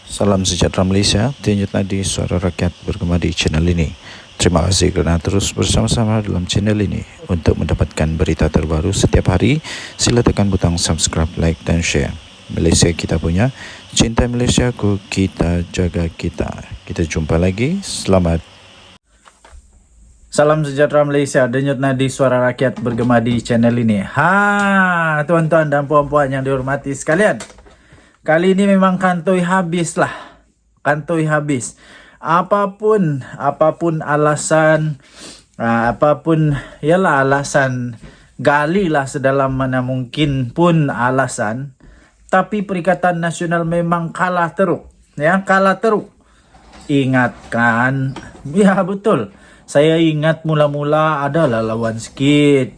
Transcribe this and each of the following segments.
Salam sejahtera Malaysia, Denyut Nadi Suara Rakyat bergema di channel ini. Terima kasih kerana terus bersama-sama dalam channel ini. Untuk mendapatkan berita terbaru setiap hari, sila tekan butang subscribe, like dan share. Malaysia kita punya, cinta Malaysiaku, kita jaga kita. Kita jumpa lagi, selamat. Salam sejahtera Malaysia, Denyut Nadi Suara Rakyat bergema di channel ini. Tuan-tuan dan puan-puan yang dihormati sekalian, kali ini memang kantoi habis lah. Kantoi habis. Apapun alasan, apapun ialah alasan, galilah sedalam mana mungkin pun alasan. Tapi Perikatan Nasional memang kalah teruk. Ya, kalah teruk. Ingatkan, ya betul. Saya ingat mula-mula adalah lawan sikit.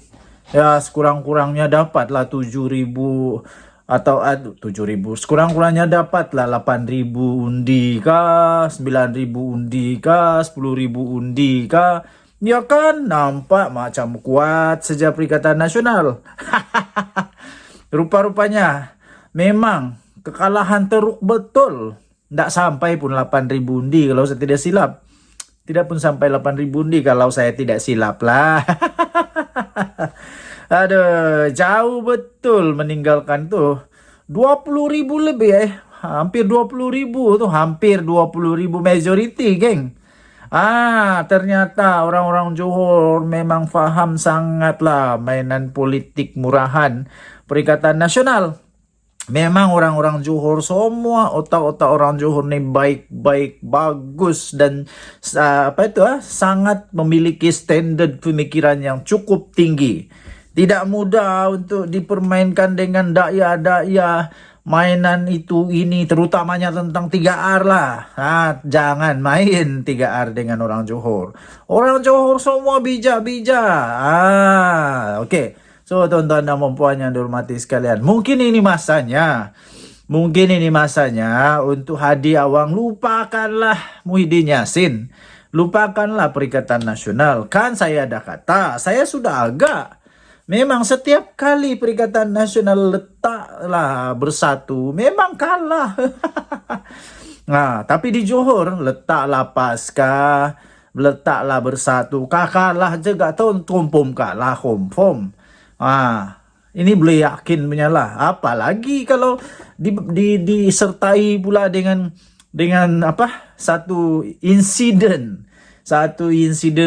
Ya, sekurang-kurangnya dapatlah 7,000 atau 7,000. Sekurang-kurangnya dapatlah 8,000 undi kah, 9,000 undi kah, 10,000 undi kah. Ya kan, nampak macam kuat saja Perikatan Nasional. Rupa-rupanya memang kekalahan teruk betul. Tak sampai pun 8,000 undi kalau saya tidak silap. Tidak pun sampai 8,000 undi kalau saya tidak silap lah. Aduh, jauh betul meninggalkan tuh. 20,000 lebih hampir 20,000 tuh, hampir 20,000 majority, geng. Ternyata orang-orang Johor memang faham sangatlah mainan politik murahan Perikatan Nasional. Memang orang-orang Johor, semua otak-otak orang Johor ni baik-baik, bagus dan sangat memiliki standard pemikiran yang cukup tinggi. Tidak mudah untuk dipermainkan dengan daya-daya mainan itu ini, terutamanya tentang 3R lah. Jangan main 3R dengan orang Johor. Orang Johor semua bijak-bijak. Okey. So, tuan-tuan dan puan yang dihormati sekalian, mungkin ini masanya untuk Hadi Awang lupakanlah Muhyiddin Yassin. Lupakanlah Perikatan Nasional. Kan saya dah kata, saya sudah agak. Memang setiap kali Perikatan Nasional letaklah bersatu, memang kalah. Tapi di Johor, letaklah Pasca, letaklah bersatu, kalah juga tumpum kalah confirm. Ini boleh yakin punya lah. Apalagi kalau disertai pula dengan satu insiden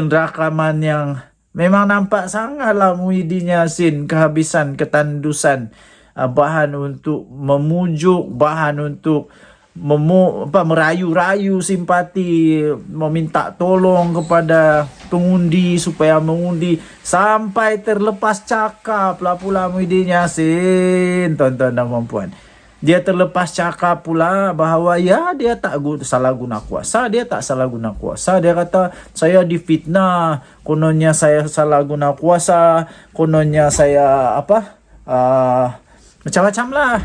rakaman yang memang nampak sangatlah Muhyiddin Yassin kehabisan ketandusan, bahan untuk memujuk, bahan untuk merayu-rayu simpati, meminta tolong kepada pengundi supaya mengundi, sampai terlepas cakap lah pula Muhyiddin Yassin, tuan-tuan dan puan-puan. Dia terlepas cakap pula bahawa dia tak salah guna kuasa. Dia tak salah guna kuasa. Dia kata saya difitnah, kononnya saya salah guna kuasa, kononnya saya macam-macam lah.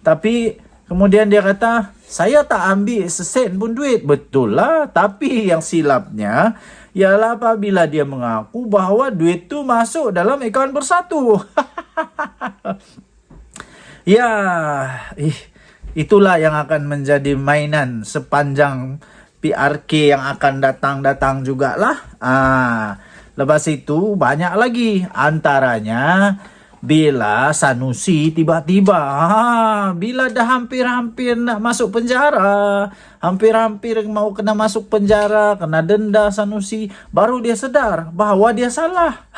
Tapi kemudian dia kata, saya tak ambil sesen pun duit. Betul lah. Tapi yang silapnya ialah apabila dia mengaku bahawa duit tu masuk dalam akaun bersatu. Itulah yang akan menjadi mainan sepanjang PRK yang akan datang jugalah. Lepas itu banyak lagi. Antaranya bila Sanusi tiba-tiba bila dah hampir-hampir nak masuk penjara, hampir-hampir mau kena masuk penjara, kena denda Sanusi, baru dia sedar bahawa dia salah.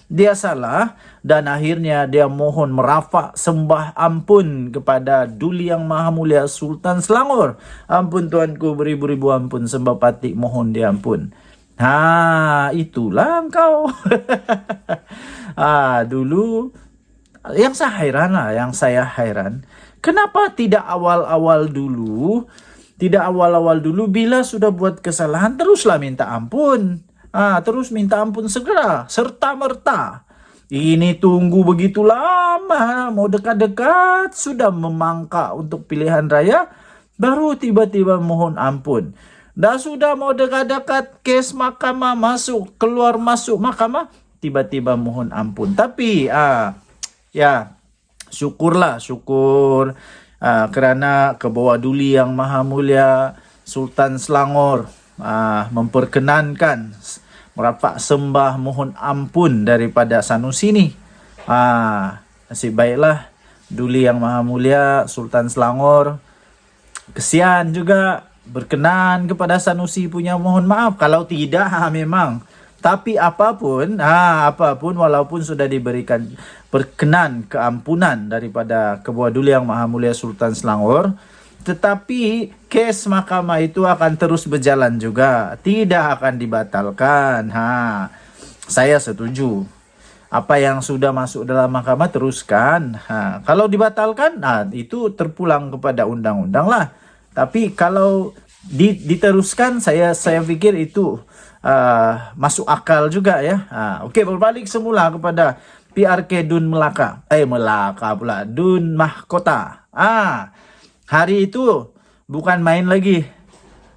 Dia salah dan akhirnya dia mohon merafak sembah ampun kepada Duli Yang Maha Mulia Sultan Selangor. Ampun tuanku, beribu-ribu ampun, sembah patik mohon dia ampun. Itulah engkau. Dulu yang saya hairan, kenapa tidak awal-awal dulu bila sudah buat kesalahan teruslah minta ampun. Terus minta ampun segera, serta-merta. Ini tunggu begitu lama, mau dekat-dekat sudah memangkak untuk pilihan raya, baru tiba-tiba mohon ampun. Dah sudah mau dekat-dekat kes mahkamah, keluar masuk mahkamah, tiba-tiba mohon ampun. Tapi syukur kerana ke bawah Duli Yang Maha Mulia Sultan Selangor memperkenankan merapat sembah mohon ampun daripada Sanusi ni. Nasib baiklah Duli Yang Maha Mulia Sultan Selangor kesian juga berkenan kepada Sanusi punya mohon maaf. Kalau tidak memang. Tapi apapun walaupun sudah diberikan berkenan keampunan daripada Ketua Duli Yang Maha Mulia Sultan Selangor, tetapi kes mahkamah itu akan terus berjalan juga, tidak akan dibatalkan. Saya setuju. Apa yang sudah masuk dalam mahkamah teruskan. Kalau dibatalkan, itu terpulang kepada undang-undang lah. Tapi kalau diteruskan, saya pikir itu masuk akal juga ya. Okey, berbalik semula kepada PRK Dun Melaka. Melaka pula, Dun Mahkota. Hari itu bukan main lagi.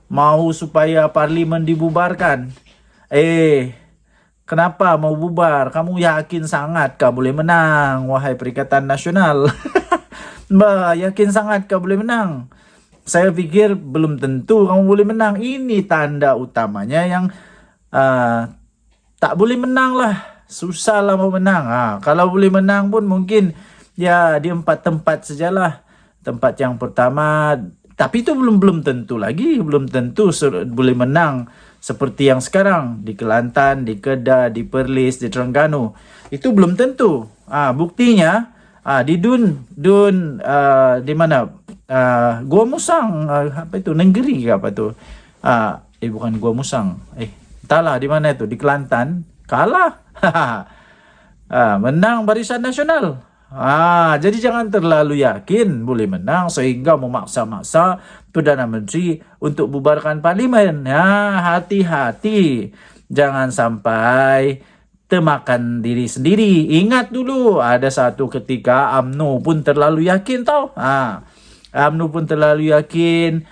Mau supaya parlimen dibubarkan. Kenapa mau bubar? Kamu yakin sangat kau boleh menang, wahai Perikatan Nasional? Yakin sangat kau boleh menang? Saya pikir belum tentu kamu boleh menang. Ini tanda utamanya yang tak boleh menang lah. Susah lah mau menang. Kalau boleh menang pun mungkin ya di 4 tempat sajalah. Tempat yang pertama, tapi itu belum tentu lagi. Belum tentu boleh menang seperti yang sekarang. Di Kelantan, di Kedah, di Perlis, di Terengganu. Itu belum tentu. Buktinya di Dun di mana? Gua Musang, apa itu? Nenggeri ke apa tu? Bukan Gua Musang. Entahlah di mana itu, di Kelantan, kalah. Menang Barisan Nasional. Jadi jangan terlalu yakin boleh menang sehingga memaksa-maksa Perdana Menteri untuk bubarkan parlimen. Hati-hati. Jangan sampai termakan diri sendiri. Ingat dulu ada satu ketika UMNO pun terlalu yakin tau. UMNO pun terlalu yakin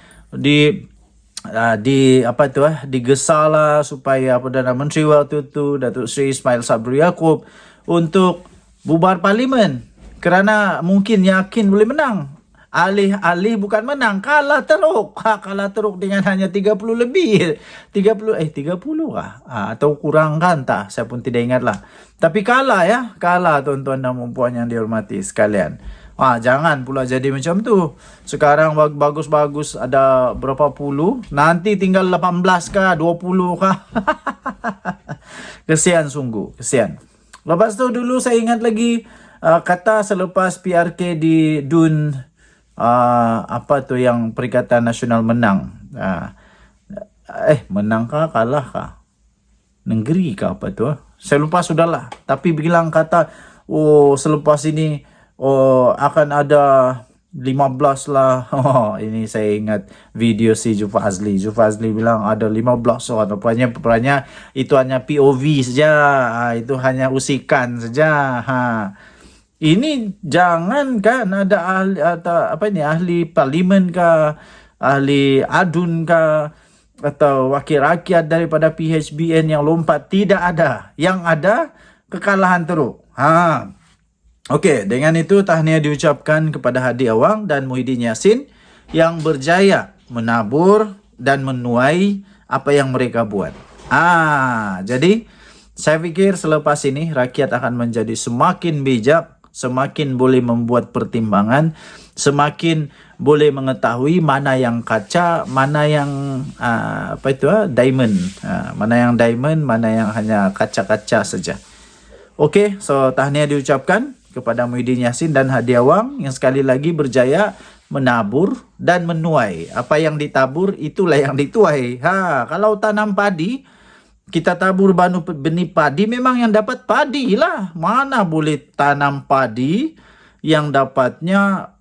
digesarlah supaya Perdana Menteri waktu itu Datuk Seri Ismail Sabri Yaakob untuk bubar parlimen kerana mungkin yakin boleh menang. Alih-alih bukan menang, kalah teruk. Kalah teruk dengan hanya 30 lebih. 30 kah? Atau kurang kan tak? Saya pun tidak ingatlah. Tapi kalah ya. Kalah tuan-tuan dan puan yang dihormati sekalian. Jangan pula jadi macam tu. Sekarang bagus-bagus ada berapa puluh, nanti tinggal 18 kah, 20 kah. Kesian sungguh, kesian. Lepas tu dulu saya ingat lagi kata selepas PRK di Dun yang Perikatan Nasional menang. Menang kah, kalah kah? Nenggeri kah apa tu? Saya lupa sudahlah. Tapi bilang kata selepas ini akan ada 15 lah. Ini saya ingat video si Jufa Azli. Jufa Azli bilang ada 15 orang. Rupanya itu hanya POV saja. Itu hanya usikan saja. Ini jangan kan ada ahli parlimen kah, ahli adun kah, atau wakil rakyat daripada PHBN yang lompat. Tidak ada. Yang ada kekalahan teruk. Okey, dengan itu tahniah diucapkan kepada Hadi Awang dan Muhyiddin Yassin yang berjaya menabur dan menuai apa yang mereka buat. Jadi saya fikir selepas ini rakyat akan menjadi semakin bijak, semakin boleh membuat pertimbangan, semakin boleh mengetahui mana yang kaca, mana yang diamond, mana yang diamond, mana yang hanya kaca-kaca saja. Okey, so tahniah diucapkan kepada Muhyiddin Yassin dan Hadi Awang yang sekali lagi berjaya menabur dan menuai. Apa yang ditabur itulah yang dituai. Kalau tanam padi, kita tabur benih padi, memang yang dapat padi lah. Mana boleh tanam padi yang dapatnya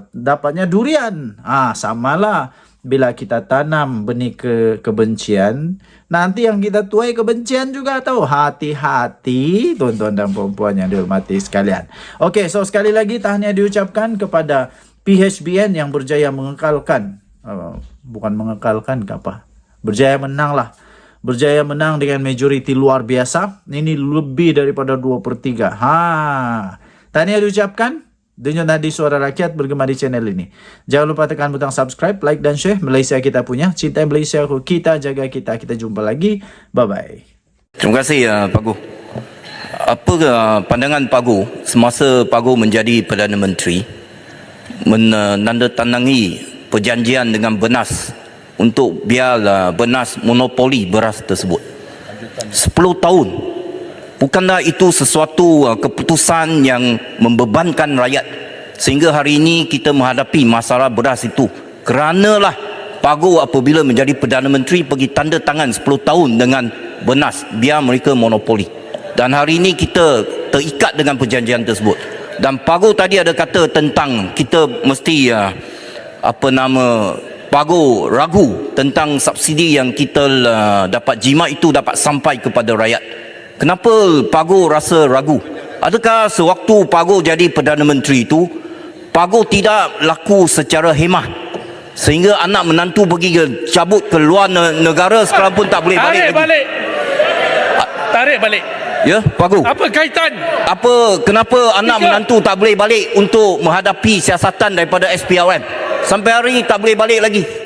dapatnya durian. Samalah bila kita tanam benih kebencian, nanti yang kita tuai kebencian juga tahu. Hati-hati tuan-tuan dan puan-puan yang dihormati sekalian. Okey, so sekali lagi tahniah diucapkan kepada PHBN yang berjaya mengekalkan, bukan mengekalkan ke apa, berjaya menang lah. Berjaya menang dengan majoriti luar biasa. Ini lebih daripada 2/3. Tahniah diucapkan. Denyut Nadi Suara Rakyat bergema di channel ini. Jangan lupa tekan butang subscribe, like dan share. Malaysia kita punya, cinta Malaysia kita, jaga kita. Kita jumpa lagi. Bye-bye. Terima kasih Pak Gu. Apa pandangan Pak Gu semasa Pak Gu menjadi Perdana Menteri menandatangangi perjanjian dengan Benas untuk biar Benas monopoli beras tersebut 10 tahun? Bukanlah itu sesuatu keputusan yang membebankan rakyat sehingga hari ini kita menghadapi masalah beras itu? Keranalah Pak Gu apabila menjadi Perdana Menteri pergi tanda tangan 10 tahun dengan Benas biar mereka monopoli, dan hari ini kita terikat dengan perjanjian tersebut. Dan Pak Gu tadi ada kata tentang kita mesti Pak Gu ragu tentang subsidi yang kita dapat jimat itu dapat sampai kepada rakyat. Kenapa Pak Gu rasa ragu? Adakah sewaktu Pak Gu jadi Perdana Menteri itu Pak Gu tidak laku secara hemah sehingga anak menantu pergi cabut ke luar negara sekarang pun tak boleh balik lagi? Tarik balik. Ya, Pak Gu. Apa kaitan? Kenapa anak menantu tak boleh balik untuk menghadapi siasatan daripada SPRM? Sampai hari ini tak boleh balik lagi.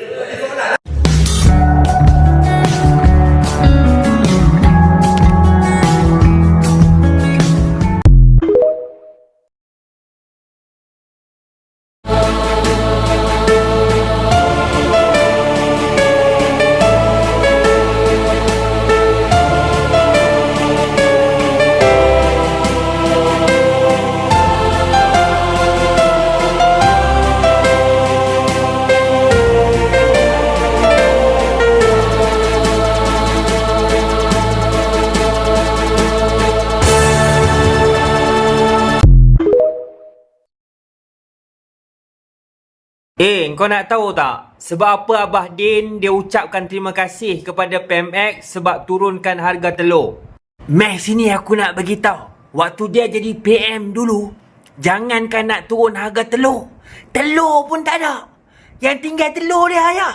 Kau nak tahu tak? Sebab apa Abah Din dia ucapkan terima kasih kepada PMX sebab turunkan harga telur? Meh sini aku nak bagi tahu. Waktu dia jadi PM dulu, jangankan nak turun harga telur, telur pun tak ada. Yang tinggal telur dia ya.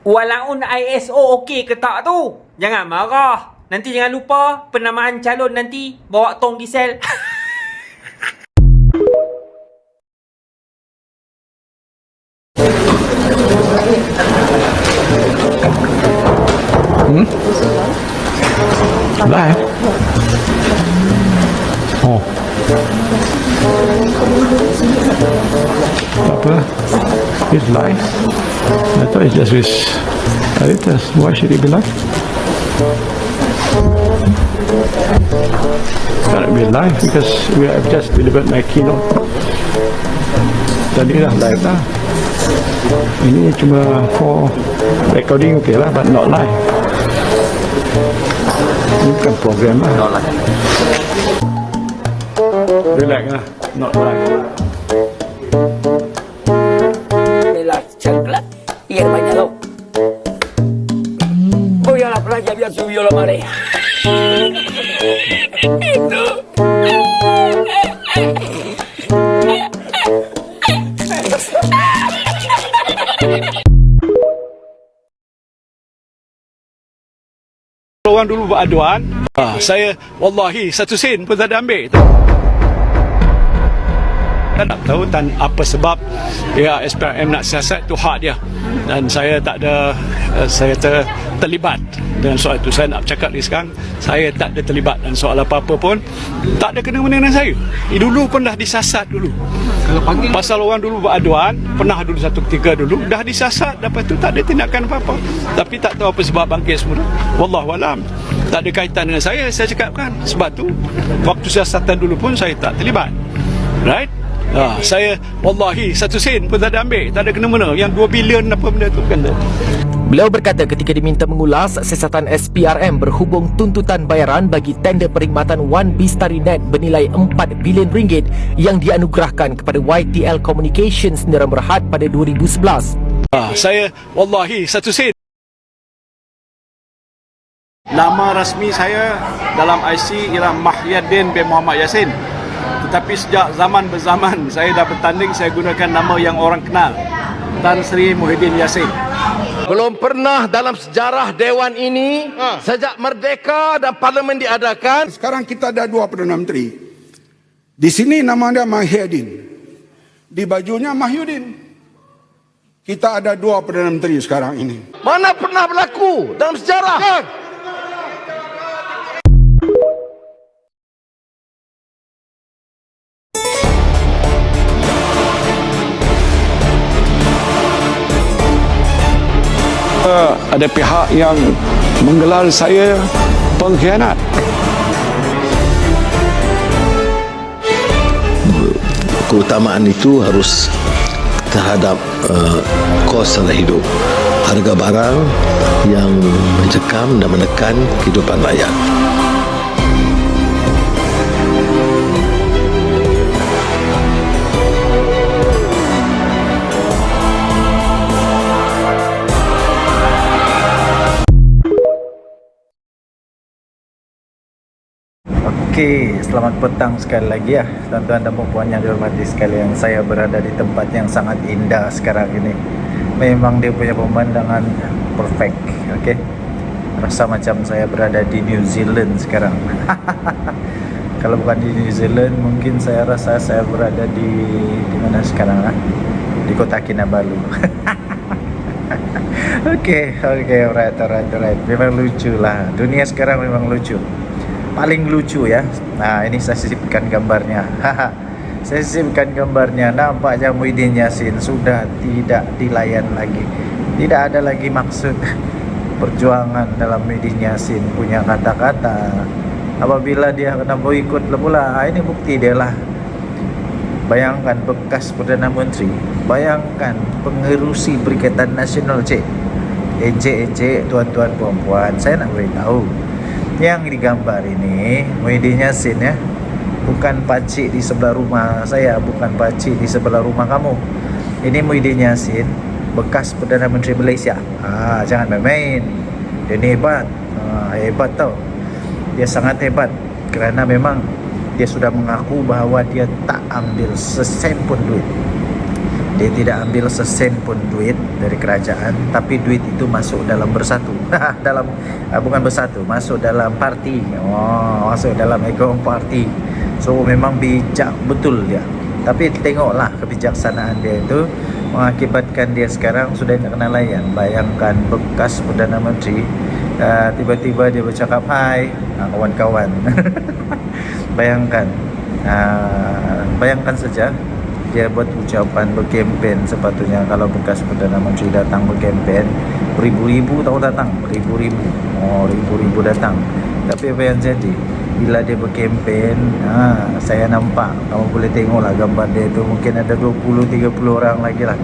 Walaupun ISO okey ke tak tu, jangan marah. Nanti jangan lupa penamaan calon nanti bawa tong diesel. Live? Oh. Apa? It's live? I thought it's just with editors. Why should it be live? Can't be live because we have just delivered my keynote. Tadi dah live dah. Ini cuma for recording okay lah, but not live. Ini bukan program lah. Not live. Relax lah, not live. Relax, cengklat. Iya banyak tau. Goyang lah pelajar biar suyo lah mari. Itu. Orang dulu beraduan, saya wallahi satu sen pun tak ada ambil. Saya tak tahu apa sebab ya SPRM nak siasat tu hak dia, dan saya tak ada terlibat dengan soal itu. Saya nak cakap ni sekarang, saya tak ada terlibat dan soal apa-apa pun tak ada kena-mena dengan saya. Dulu pun dah disasat dulu. Pasal orang dulu beraduan, pernah dulu satu ketika dulu dah disasat, lepas tu tak ada tindakan apa-apa. Tapi tak tahu apa sebab bangkit semula. Wallahualam. Tak ada kaitan dengan saya cakapkan. Sebab tu waktu siasatan dulu pun saya tak terlibat. Right? Saya wallahi satu sen pun tak ada ambil, tak ada kena-mena. Yang 2 bilion apa benda tu kan. Beliau berkata ketika diminta mengulas siasatan SPRM berhubung tuntutan bayaran bagi tender perkhidmatan One Bistari Net bernilai 4 bilion ringgit yang dianugerahkan kepada YTL Communications Sdn Bhd pada 2011. Saya wallahi satu sen. Nama rasmi saya dalam IC ialah Mahyadin bin Muhammad Yassin. Tetapi sejak zaman berzaman saya dah bertanding, saya gunakan nama yang orang kenal, Tan Sri Muhyiddin Yassin. Belum pernah dalam sejarah Dewan ini sejak merdeka dan parlimen diadakan. Sekarang kita ada 2 Perdana Menteri. Di sini nama dia Mahyudin. Di bajunya Mahyudin. Kita ada 2 Perdana Menteri sekarang ini. Mana pernah berlaku dalam sejarah? Ada pihak yang menggelar saya pengkhianat. Keutamaan itu harus terhadap kos dan hidup, harga barang yang mencekam dan menekan kehidupan rakyat. Okey, selamat petang sekali lagi ya tuan-tuan dan puan yang dihormati sekalian. Saya berada di tempat yang sangat indah sekarang ini. Memang dia punya pemandangan perfect. Okey, rasa macam saya berada di New Zealand sekarang. Kalau bukan di New Zealand, mungkin saya rasa saya berada di mana sekarang lah? Di kota Kinabalu. Okey, alright. Memang lucu lah. Dunia sekarang memang lucu. Paling lucu ya. Nah, ini saya sisipkan gambarnya. Saya sisipkan gambarnya. Nampaknya Muhyiddin Yassin sudah tidak dilayan lagi. Tidak ada lagi maksud perjuangan dalam Muhyiddin Yassin punya kata-kata. Apabila dia kena boikot pula, ini bukti dia lah. Bayangkan bekas Perdana Menteri, bayangkan pengerusi Perikatan Nasional Encik tuan-tuan puan-puan, saya nak beritahu. Yang digambar ini Muhyiddin Yassin ya, bukan pakcik di sebelah rumah saya, bukan pakcik di sebelah rumah kamu. Ini Muhyiddin Yassin, bekas Perdana Menteri Malaysia. Jangan main-main. Dia ni hebat. Hebat tau. Dia sangat hebat kerana memang dia sudah mengaku bahawa dia tak ambil sesen pun duit. Dia tidak ambil sesen pun duit dari kerajaan, tapi duit itu masuk dalam Bersatu. Dalam bukan Bersatu, masuk dalam parti. Masuk dalam akaun parti. So memang bijak betul dia. Tapi tengoklah kebijaksanaan dia itu mengakibatkan dia sekarang sudah tak kena layan. Bayangkan bekas Perdana Menteri, tiba-tiba dia bercakap hai kawan-kawan. Bayangkan saja dia buat ucapan berkempen. Sepatutnya kalau bekas Perdana Menteri datang berkempen, ribu-ribu tahu datang, ribu-ribu datang. Tapi apa yang jadi bila dia berkempen, saya nampak, kamu boleh tengoklah gambar dia itu, mungkin ada 20-30 orang lagi lah.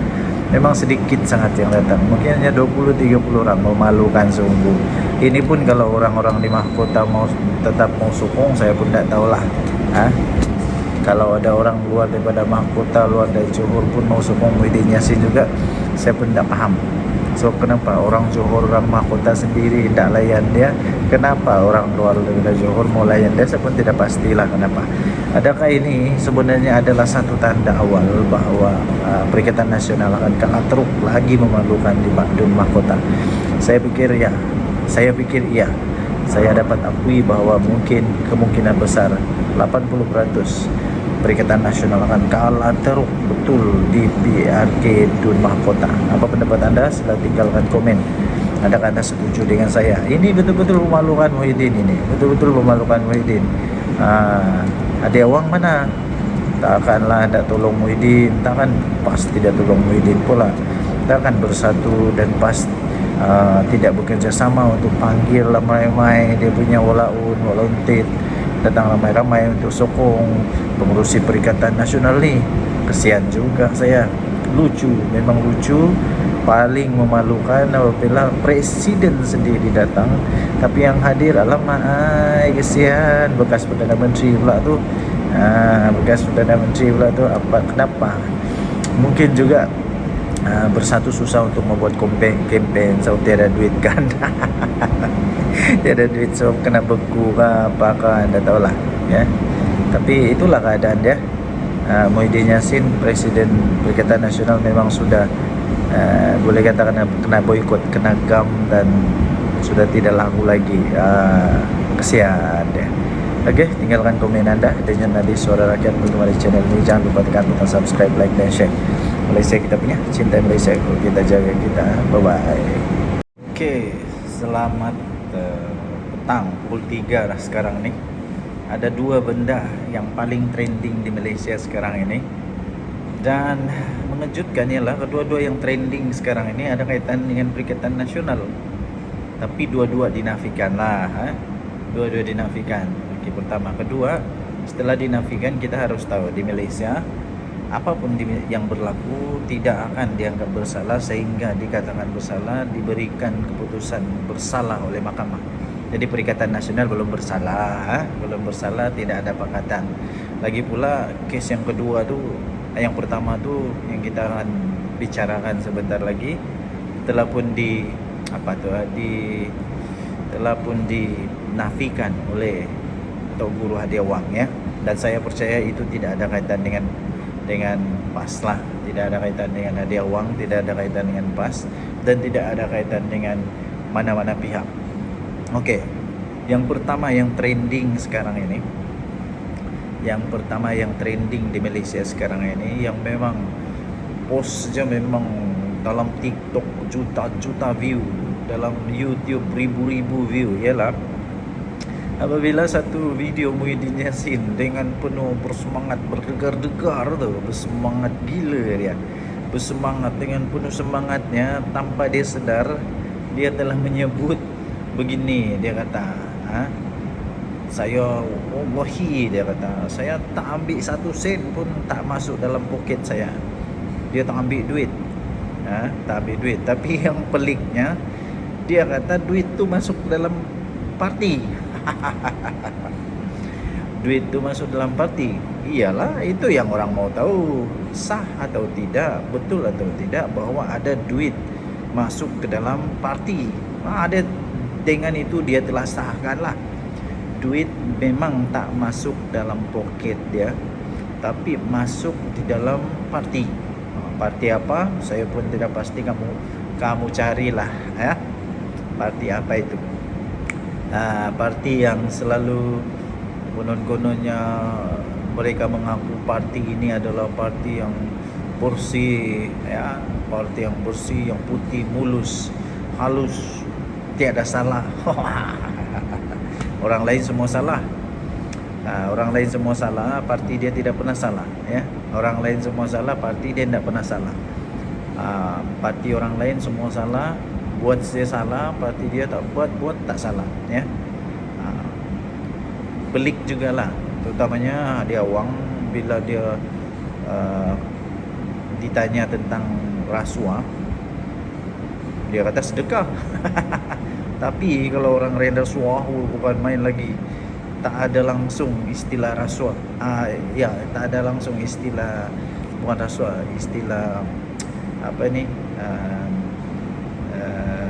Memang sedikit sangat yang datang, mungkin hanya 20-30 orang. Memalukan sungguh. Ini pun kalau orang-orang di mahkota tetap mau sokong, saya pun tak tahulah. Kalau ada orang luar daripada mahkota, luar dari Johor pun mau sokong Muhyiddin Yassin juga, saya pun tak faham. So kenapa orang Johor, orang mahkota sendiri tak layan dia? Kenapa orang luar daripada Johor mau layan dia? Saya pun tidak pastilah kenapa. Adakah ini sebenarnya adalah satu tanda awal bahawa Perikatan Nasional akan kalah teruk lagi memalukan di Dun Mahkota? Saya pikir ya. Saya dapat akui bahawa mungkin kemungkinan besar 80% Perikatan Nasional akan kalah teruk betul di PRK Dun Mahkota. Apa pendapat anda? Sila tinggalkan komen. Adakah anda setuju dengan saya? Ini betul-betul memalukan Muhyiddin ini. Betul-betul memalukan Muhyiddin. Ada awang mana? Takkanlah tak tolong Muhyiddin. Takkan pas tidak tolong Muhyiddin pula. Takkan bersatu dan pas tidak bekerjasama untuk panggil ramai-ramai dia punya volunteer, datang ramai-ramai untuk sokong pengurusi Perikatan Nasional ni. Kesian juga saya. Lucu, memang lucu. Paling memalukan apabila presiden sendiri datang, tapi yang hadir alamak, kesian bekas Perdana Menteri pula tu. Bekas Perdana Menteri pula tu. Kenapa? Mungkin juga bersatu susah untuk membuat kempen, so tiada duit kan. Tiada duit, so kena beku ke apakah, anda tahulah ya. Tapi itulah keadaan dia. Muhyiddin Yassin, Presiden Perikatan Nasional, memang sudah boleh katakan kena boikot, kena gam, dan sudah tidak laku lagi. Kesian dia. Oke, tinggalkan komen anda dengan nadi suara rakyat bergema di channel ini. Jangan lupa tekan butang subscribe, like dan share. Malaysia kita punya, cinta Malaysia kita jaga kita. Bye bye. Oke, selamat petang pukul 3 lah sekarang ni. Ada dua benda yang paling trending di Malaysia sekarang ini, dan mengejutkan ialah kedua-dua yang trending sekarang ini ada kaitan dengan Perikatan Nasional, tapi dua-dua dinafikan lah. Dua-dua dinafikan. Okey, pertama. Kedua, setelah dinafikan, kita harus tahu di Malaysia apapun yang berlaku tidak akan dianggap bersalah sehingga dikatakan bersalah, diberikan keputusan bersalah oleh mahkamah. Jadi Perikatan Nasional belum bersalah, belum bersalah, tidak ada pakatan. Lagi pula kes yang kedua tu, yang pertama tu yang kita akan bicarakan sebentar lagi, telah pun dinafikan oleh Tok Guru Hadiah Wang ya. Dan saya percaya itu tidak ada kaitan dengan PAS lah, tidak ada kaitan dengan Hadiah Wang, tidak ada kaitan dengan PAS, dan tidak ada kaitan dengan mana-mana pihak. Okey, yang pertama yang trending sekarang ini, yang pertama yang trending di Malaysia sekarang ini, yang memang post saja memang dalam TikTok juta-juta view, dalam YouTube ribu-ribu view, ialah apabila satu video Muhyiddin Yassin dengan penuh bersemangat, berdegar-degar tu, bersemangat gila dia, bersemangat dengan penuh semangatnya, tanpa dia sedar dia telah menyebut begini. Dia kata, saya wallahi, dia kata, saya tak ambil 1 sen pun tak masuk dalam poket saya. Dia tak ambil duit, tak ambil duit. Tapi yang peliknya, dia kata duit tu masuk dalam parti. Duit tu masuk dalam parti. Iyalah, itu yang orang mau tahu, sah atau tidak, betul atau tidak bahawa ada duit masuk ke dalam parti. Ada, dengan itu dia telah sahkanlah. Duit memang tak masuk dalam poket dia, tapi masuk di dalam parti. Parti apa? Saya pun tidak pasti, kamu carilah ya. Parti apa itu? Parti yang selalu konon-kononnya mereka mengaku parti ini adalah parti yang bersih ya, parti yang bersih, yang putih, mulus, halus, tiada salah. Orang lain semua salah. Orang lain semua salah, parti dia tidak pernah salah ya. Orang lain semua salah, parti dia tidak pernah salah. Parti orang lain semua salah, buat dia salah, parti dia tak buat tak salah ya. Pelik jugalah, terutamanya Hadiah Wang bila dia ditanya tentang rasuah, dia kata sedekah. Tapi kalau orang reda rasuah bukan main lagi. Tak ada langsung istilah rasuah. Ya, tak ada langsung istilah, bukan rasuah, istilah apa ni?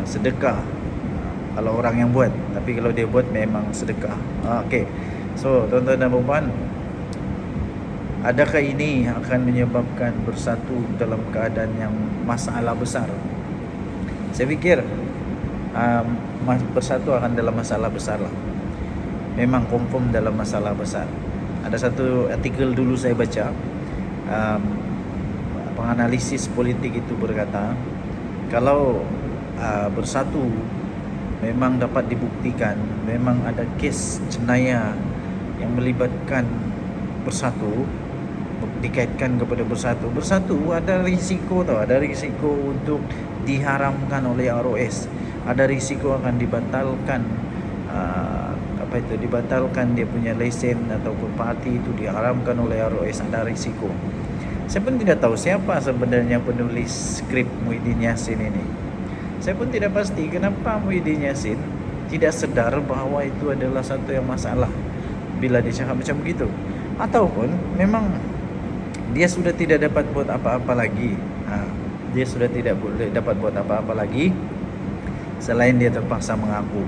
Sedekah. Kalau orang yang buat, tapi kalau dia buat memang sedekah. Okey. So, tuan-tuan dan puan, adakah ini akan menyebabkan bersatu dalam keadaan yang masalah besar? Saya fikir bersatu akan dalam masalah besar lah. Memang confirm dalam masalah besar. Ada satu artikel dulu saya baca, penganalisis politik itu berkata, kalau bersatu memang dapat dibuktikan, memang ada kes jenayah yang melibatkan bersatu, dikaitkan kepada bersatu ada risiko tau, ada risiko untuk diharamkan oleh ROS, ada risiko akan dibatalkan dibatalkan dia punya lesen ataupun parti itu diharamkan oleh ROS, ada risiko. Saya pun tidak tahu siapa sebenarnya penulis skrip Muhyiddin Yassin ini. Saya pun tidak pasti kenapa Muhyiddin Yassin tidak sedar bahawa itu adalah satu yang masalah bila dia cakap macam begitu, ataupun memang dia sudah tidak dapat buat apa-apa lagi. Dia sudah tidak boleh dapat buat apa-apa lagi selain dia terpaksa mengaku,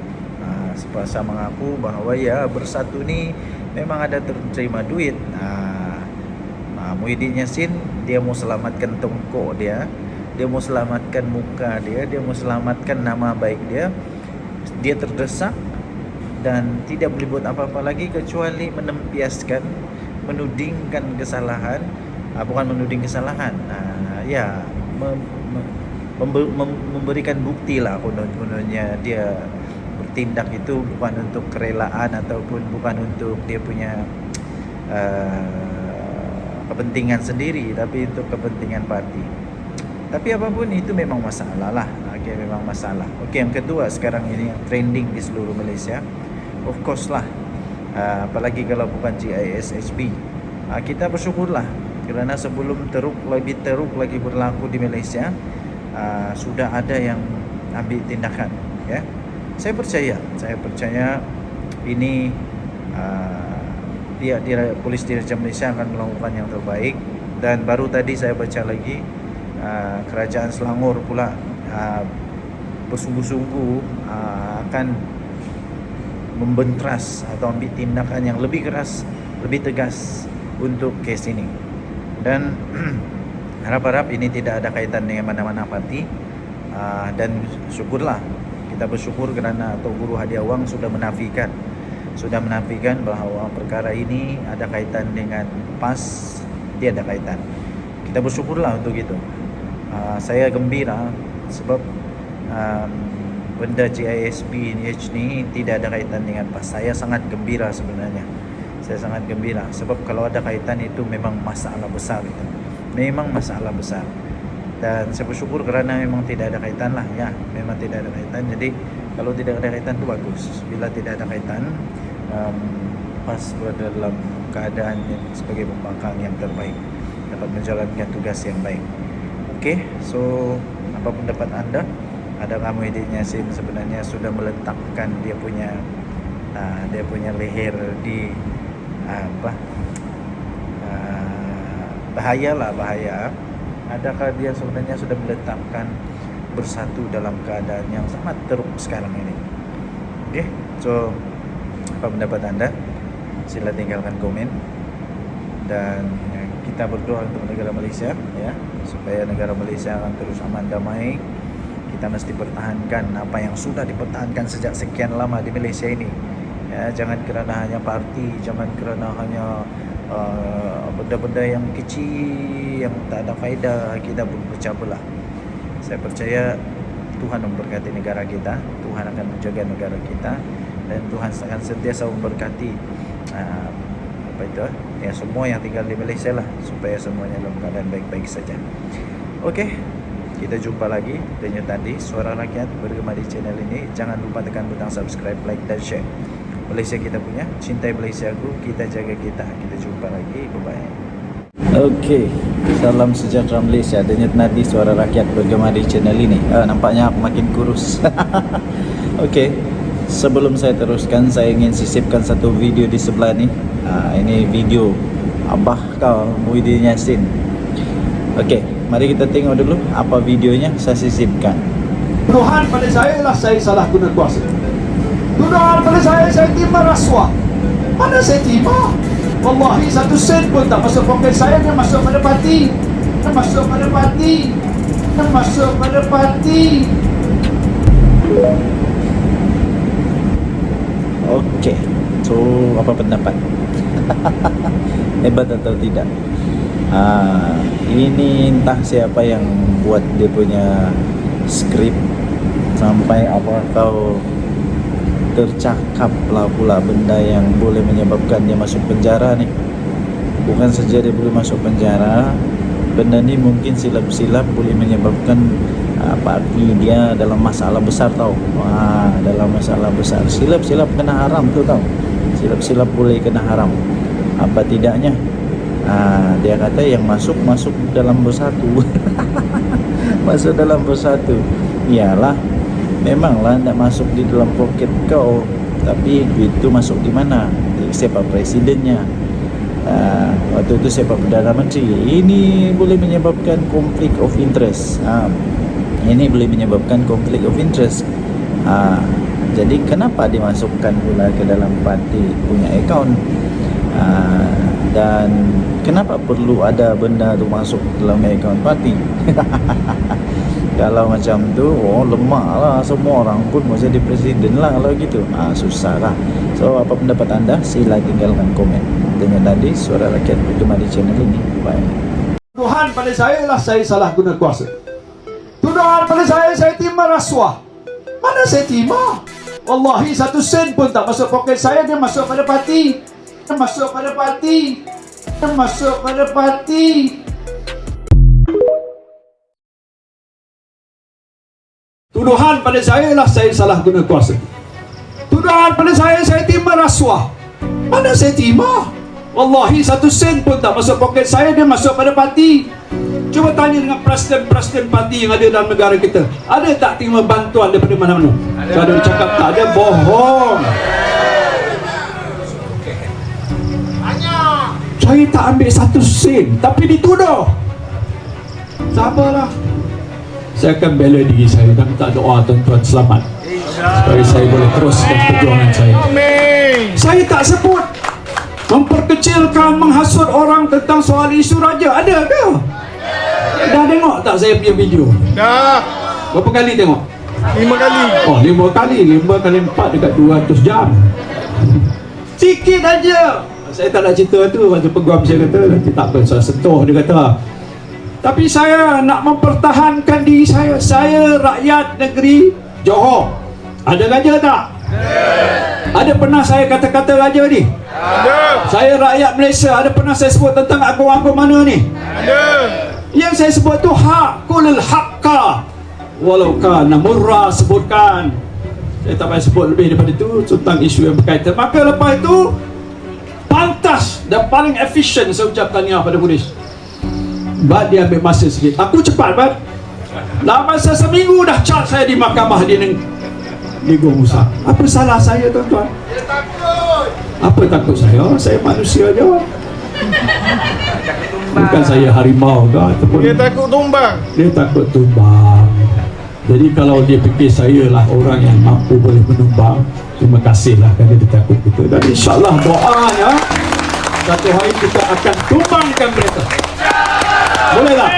bahawa ya bersatu ni memang ada terima duit. Muhyiddin Yassin dia mau selamatkan tongkok dia mau selamatkan muka dia mau selamatkan nama baik dia terdesak, dan tidak boleh buat apa-apa lagi kecuali menempiaskan, menudingkan kesalahan, bukan menuding kesalahan, ya memberikan bukti lah kononnya dia bertindak itu bukan untuk kerelaan ataupun bukan untuk dia punya kepentingan sendiri, tapi untuk kepentingan parti. Tapi apapun itu memang masalah lah. Okay, memang masalah. Okay, yang kedua sekarang ini yang trending di seluruh Malaysia, of course lah, apalagi kalau bukan GISHB, kita bersyukurlah kerana sebelum lebih teruk lagi berlaku di Malaysia, sudah ada yang ambil tindakan. Ya, saya percaya ini Polis Diraja Malaysia akan melakukan yang terbaik. Dan baru tadi saya baca lagi Kerajaan Selangor pula bersungguh-sungguh akan membentras atau ambil tindakan yang lebih keras, lebih tegas untuk kes ini. Dan harap-harap ini tidak ada kaitan dengan mana-mana parti, dan syukurlah, kita bersyukur kerana Tok Guru Hadi Awang sudah menafikan bahawa perkara ini ada kaitan dengan PAS. Dia ada kaitan. Kita bersyukurlah untuk itu. Saya gembira sebab benda GISB ni tidak ada kaitan dengan PAS. Saya sangat gembira sebenarnya. Saya sangat gembira sebab kalau ada kaitan itu memang masalah besar itu. Memang masalah besar. Dan saya bersyukur kerana memang tidak ada kaitan lah, ya. Memang tidak ada kaitan. Jadi kalau tidak ada kaitan itu bagus. Bila tidak ada kaitan, PAS berada dalam keadaan yang sebagai pembangkang yang terbaik, dapat menjalankan tugas yang baik. Okey, so apa pendapat anda? Adakah Muhyiddin Yassin sebenarnya sudah meletakkan dia punya leher di bahaya? Adakah dia sebenarnya sudah meletakkan bersatu dalam keadaan yang sangat teruk sekarang ini? Okey, so apa pendapat anda? Sila tinggalkan komen. Dan kita berdoa untuk negara Malaysia, ya, supaya negara Malaysia akan terus aman damai. Kita mesti pertahankan apa yang sudah dipertahankan sejak sekian lama di Malaysia ini. Ya, jangan kerana hanya parti, jangan kerana hanya benda-benda yang kecil yang tak ada faedah kita berpecah belah. Saya percaya Tuhan memberkati negara kita, Tuhan akan menjaga negara kita, dan Tuhan akan sentiasa memberkati semua yang tinggal di Malaysia lah, supaya semuanya dalam keadaan baik-baik saja. Okey, kita jumpa lagi denyut nadi Suara Rakyat bergema di channel ini. Jangan lupa tekan butang subscribe, like dan share. Malaysia kita punya, cintai Malaysia ku, kita jaga kita. Kita jumpa lagi, bye-bye. Okey, salam sejahtera Malaysia. Denyut nadi Suara Rakyat bergema di channel ini. Nampaknya aku makin kurus. Okey, sebelum saya teruskan, saya ingin sisipkan satu video di sebelah ni. Ini video Abah kau Muhyiddin Yassin. Okey, mari kita tengok dulu apa videonya saya sisipkan. Tuduhan pada saya ialah saya salah guna kuasa. Tuduhan pada saya terima rasuah. Mana saya terima? Wallahi satu sen pun tak masuk poket saya. Dia masuk pada parti. Okey, so apa pendapat? Hebat atau tidak? Ini entah siapa yang buat dia punya skrip sampai apa kau tercakap lah pula benda yang boleh menyebabkan dia masuk penjara ni. Bukan saja dia boleh masuk penjara, benda ni mungkin silap-silap boleh menyebabkan parti dia dalam masalah besar tau. Dalam masalah besar, silap-silap kena haram tu tau. Silap-silap boleh kena haram. Apa tidaknya dia kata yang masuk dalam bersatu. Masuk dalam bersatu. Iyalah, memanglah nak masuk di dalam poket kau, tapi duit tu masuk di mana? Siapa presidennya? Waktu itu siapa Perdana Menteri? Ini boleh menyebabkan konflik of interest. Ini boleh menyebabkan konflik of interest. Jadi kenapa dimasukkan pula ke dalam parti punya akaun? Dan kenapa perlu ada benda tu masuk dalam akaun parti? Kalau macam tu, oh lemah lah, semua orang pun mau jadi presiden lah kalau gitu. Susah lah. So apa pendapat anda? Sila tinggalkan komen. Dengan tadi Suara Rakyat bergema di channel ini. Bye. Tuhan pada saya lah saya salah guna kuasa. Tuduhan pada saya terima rasuah. Mana saya terima? Wallahi 1 sen pun tak masuk poket saya, dia masuk pada parti. Dia masuk pada parti. Dia masuk pada parti. Tuduhan pada saya lah saya salah guna kuasa. Tuduhan pada saya terima rasuah. Mana saya terima? Wallahi 1 sen pun tak masuk poket saya, dia masuk pada parti. Cuba tanya dengan presiden-presiden parti yang ada dalam negara kita. Ada tak terima bantuan daripada mana-mana? Kalau dia cakap tak ada, bohong. Saya tak ambil 1 sen, tapi dituduh. Sabarlah. Saya akan bela diri saya dan minta doa tuan-tuan selamat supaya saya boleh teruskan perjuangan saya. Saya tak sebut memperkecilkan, menghasut orang tentang soal isu raja. Ada ke? Dah tengok tak saya punya video? Dah. Berapa kali tengok? 5 kali. Oh, 5 kali. 5 kali 4 dekat 200 jam. Sikit aja. Saya tak nak cerita tu. Macam peguam saya kata, nanti tak apa, saya sentuh, dia kata. Tapi saya nak mempertahankan diri saya. Saya rakyat negeri Johor. Ada raja tak? Ada pernah saya kata-kata raja ni? Ada. Saya rakyat Malaysia. Ada pernah saya sebut tentang agung-agung mana ni? Ada. Yang saya sebut tu hakul haqqa walau kana murra, sebutkan. Saya tak payah sebut lebih daripada itu tentang isu yang berkaitan. Maka lepas itu pantas dan paling efisien saya ucap tahniah pada polis. Bat dia ambil masa sikit. Aku cepat, Bat. Dalam masa seminggu dah cat saya di mahkamah di Negeri Musa. Apa salah saya, tuan-tuan? Dia takut. Apa takut saya? Saya manusia je. Bukan saya harimau ke ataupun Dia takut tumbang. dia takut tumbang. Jadi kalau dia fikir saya lah orang yang mampu boleh menumbang, terima kasihlah kerana dia takut kita. Dan insyaAllah doanya satu hari kita akan tumbangkan mereka. Boleh tak?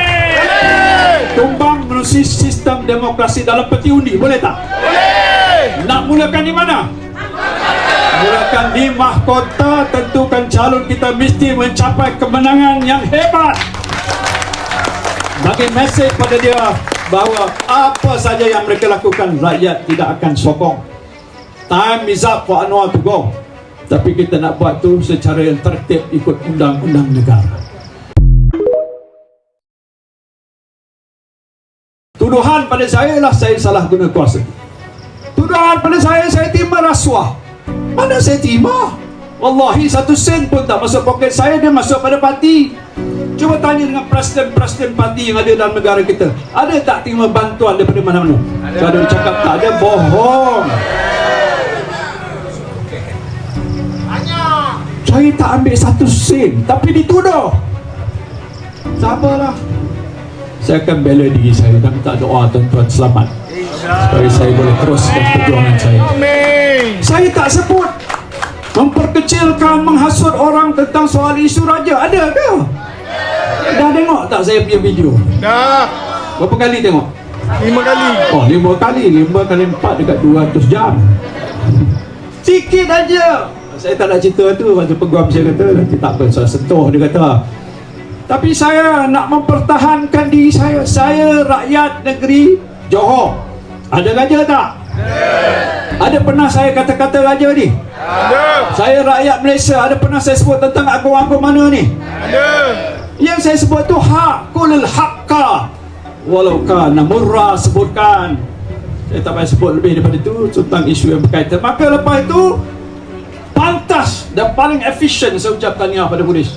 Tumbang melalui sistem demokrasi dalam peti undi. Boleh tak? Boleh. Nak mulakan di mana? Mulakan di mahkota. Tentukan calon, kita mesti mencapai kemenangan yang hebat. Bagi mesej pada dia bahawa apa saja yang mereka lakukan, rakyat tidak akan sokong. Time is up for Anwar to go. Tapi kita nak buat tu secara yang tertib, ikut undang-undang negara. Tuduhan pada saya lah saya salah guna kuasa. Tuduhan pada saya terima rasuah. Mana saya terima? Wallahi 1 sen pun tak masuk poket saya, dia masuk pada parti. Cuba tanya dengan presiden-presiden parti yang ada dalam negara kita. Ada tak terima bantuan daripada mana-mana? Kalau dia cakap tak ada, bohong. Saya tak ambil 1 sen, tapi dituduh. Sabarlah. Saya akan bela diri saya dan minta doa tuan-tuan selamat supaya saya boleh teruskan perjuangan saya. Saya tak sebut memperkecilkan, menghasut orang tentang soal isu raja. Ada ke? Dah tengok tak saya punya video? Dah. Berapa kali tengok? 5 kali. Oh, 5 kali. 5 kali 4 dekat 200 jam. Sikit aja. Saya tak nak cerita tu. Macam peguam saya kata, nanti tak apa, saya sentuh, dia kata. Tapi saya nak mempertahankan diri saya. Saya rakyat negeri Johor. Ada raja tak? Ada pernah saya kata-kata raja ni? Ada. Saya rakyat Malaysia. Ada pernah saya sebut tentang agung-agung mana ni? Ada. Yang saya sebut tu hakul haqqa walau kana murra, sebutkan. Saya tak payah sebut lebih daripada itu tentang isu yang berkaitan. Maka lepas itu pantas dan paling efisien saya ucap tahniah pada polis.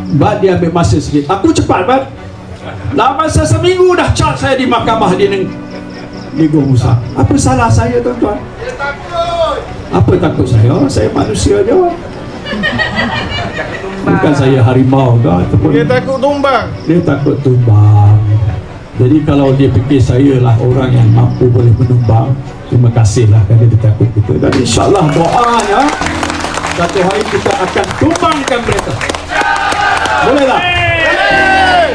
Bat dia ambil masa sikit. Aku cepat, Bat. Dalam masa seminggu dah cat saya di mahkamah di Negeri Musa. Apa salah saya, tuan-tuan? Dia takut. Apa takut saya? Saya manusia je. Bukan saya harimau ke ataupun Dia takut tumbang. dia takut tumbang. Jadi kalau dia fikir saya lah orang yang mampu boleh menumbang, terima kasihlah kerana dia takut kita. Dan insyaAllah doanya satu hari kita akan tumbangkan mereka. Boleh tak?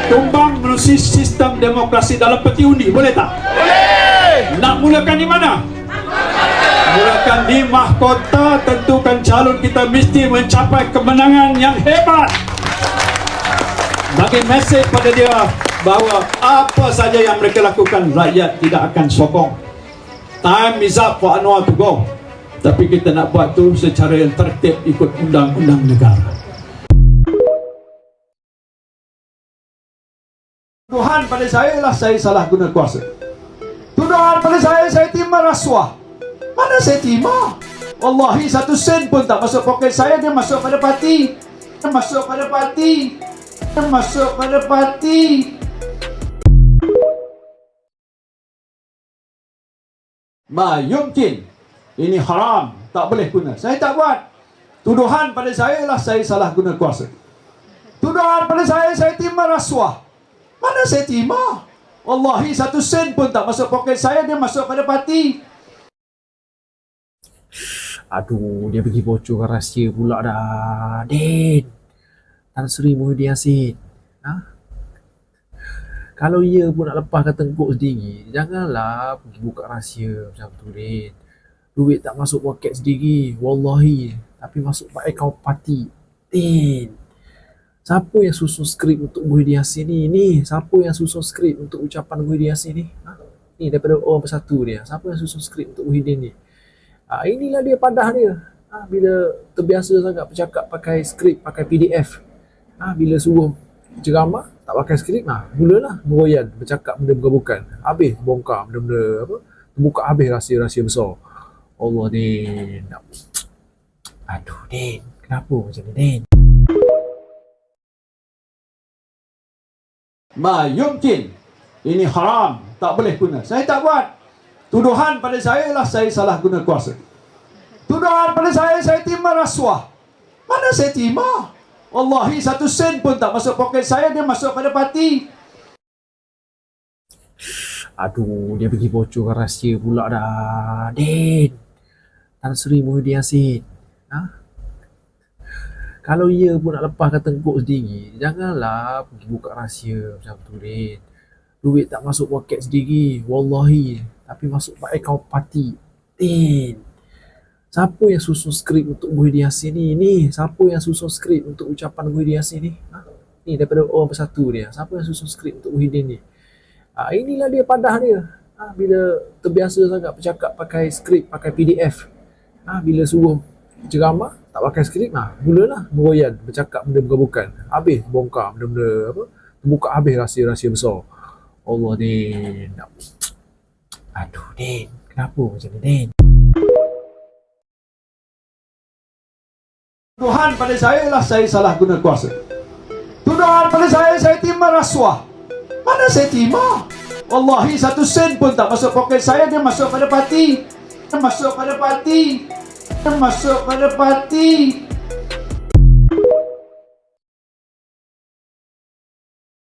Tumbang melalui mengerusi sistem demokrasi dalam peti undi, boleh tak? Boleh. Nak mulakan di mana? Mulakan di mahkota. Tentukan calon, kita mesti mencapai kemenangan yang hebat. Bagi mesej pada dia bahawa apa saja yang mereka lakukan, rakyat tidak akan sokong. Time is up for Anwar to go. Tapi kita nak buat tu secara yang tertib, ikut undang-undang negara. Tuduhan pada saya ialah saya salah guna kuasa. Tuduhan pada saya terima rasuah. Mana saya terima? Wallahi 1 sen pun tak masuk poket saya. Dia masuk pada parti. Dia masuk pada parti. Dia masuk pada parti. Ma yumkin. Ini haram. Tak boleh guna. Saya tak buat. Tuduhan pada saya ialah saya salah guna kuasa. Tuduhan pada saya terima rasuah. Mana saya terima? Wallahi 1 sen pun tak masuk poket saya. Dia masuk pada parti. Aduh, dia pergi bocorkan rahsia pula dah. Din, Tan Sri Muhyiddin Yassin. Kalau ia pun nak lepaskan tengkuk sendiri, janganlah pergi buka rahsia macam tu, Din. Duit tak masuk poket sendiri, wallahi. Tapi masuk akaun parti. Din, siapa yang susun skrip untuk Muhyiddin Yassin ni? Siapa yang susun skrip untuk ucapan Muhyiddin Yassin ni? Ni daripada orang Bersatu dia. Siapa yang susun skrip untuk Muhyiddin ni? Inilah dia padah dia. Bila terbiasa sangat bercakap pakai skrip, pakai PDF. Bila suruh ceramah, tak pakai skrip, mulalah meroyan, bercakap benda bukan-bukan. Habis bongkar benda-benda apa? Terbuka habis rahsia-rahsia besar. Allah, Din. Aduh, Din. Kenapa macam ni, Din? Ma yumkin. Ini haram. Tak boleh guna. Saya tak buat. Tuduhan pada saya ialah saya salah guna kuasa. Tuduhan pada saya terima rasuah. Mana saya terima? Wallahi 1 sen pun tak masuk poket saya. Dia masuk pada parti. Aduh, dia pergi bocorkan rahsia pula dah. Din, Tan Sri Muhyiddin Yassin. Kalau ia pun nak lepaskan tengkuk sendiri, janganlah pergi buka rahsia macam tu, Din. Duit tak masuk poket sendiri, wallahi. Tapi masuk akaun parti. Din, siapa yang susun skrip untuk Muhyiddin Yassin ni? Siapa yang susun skrip untuk ucapan Muhyiddin Yassin ni? Ni daripada orang Bersatu dia. Siapa yang susun skrip untuk Muhyiddin ni? Inilah dia padah dia. Bila terbiasa sangat bercakap pakai skrip, pakai PDF. Bila suruh ceramah, tak pakai skrip, mulalah meroyan, bercakap benda bukan-bukan. Habis bongkar benda-benda apa? Terbuka habis rahsia-rahsia besar. Allah, Din. Aduh, Din. Kenapa macam ni, Din? Tuduhan pada saya ialah saya salah guna kuasa. Tuduhan pada saya terima rasuah. Mana saya terima? Wallahi 1 sen pun tak masuk poket saya. Dia masuk pada parti. Dia masuk pada parti. Dia masuk pada parti.